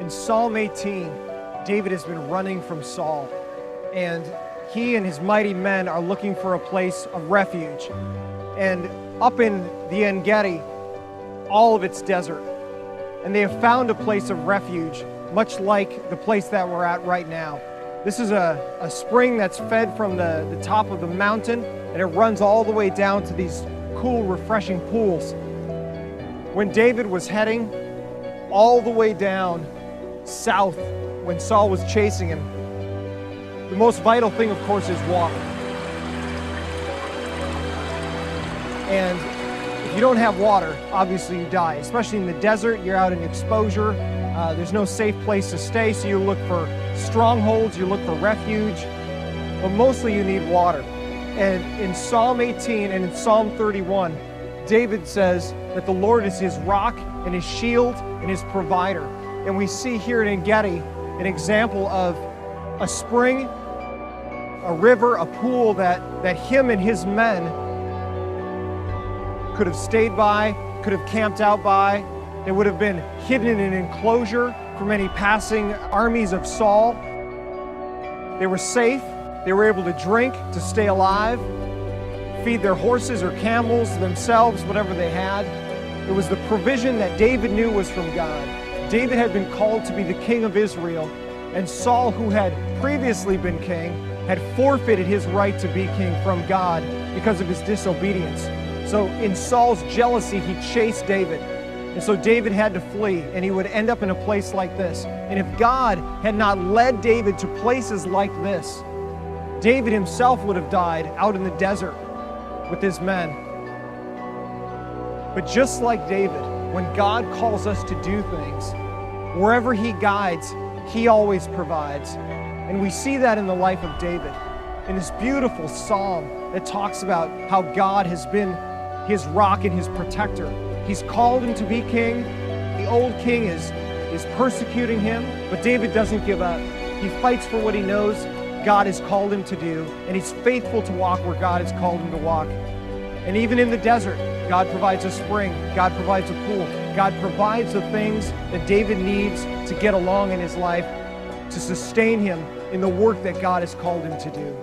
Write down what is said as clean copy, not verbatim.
In Psalm 18, David has been running from Saul, and he and his mighty men are looking for a place of refuge. And up in the Gedi, all of it's desert. And they have found a place of refuge, much like the place that we're at right now. This is a spring that's fed from the top of the mountain, and it runs all the way down to these cool, refreshing pools. When David was heading all the way down south, when Saul was chasing him, the most vital thing, of course, is water. And if you don't have water, obviously you die. Especially in the desert, you're out in exposure. There's no safe place to stay, so you look for strongholds, you look for refuge, but mostly you need water. And in Psalm 18 and in Psalm 31, David says that the Lord is his rock and his shield and his provider. And we see here in Gedi an example of a spring, a river, a pool that him and his men could have stayed by, could have camped out by. They would have been hidden in an enclosure from any passing armies of Saul. They were safe. They were able to drink, to stay alive, feed their horses or camels, themselves, whatever they had. It was the provision that David knew was from God. David had been called to be the king of Israel, and Saul, who had previously been king, had forfeited his right to be king from God because of his disobedience. So in Saul's jealousy, he chased David. And so David had to flee, and he would end up in a place like this. And if God had not led David to places like this, David himself would have died out in the desert with his men. But just like David, when God calls us to do things, wherever he guides, he always provides. And we see that in the life of David, in this beautiful psalm that talks about how God has been his rock and his protector. He's called him to be king. The old king is persecuting him, but David doesn't give up. He fights for what he knows God has called him to do, and he's faithful to walk where God has called him to walk. And even in the desert, God provides a spring, God provides a pool, God provides the things that David needs to get along in his life, to sustain him in the work that God has called him to do.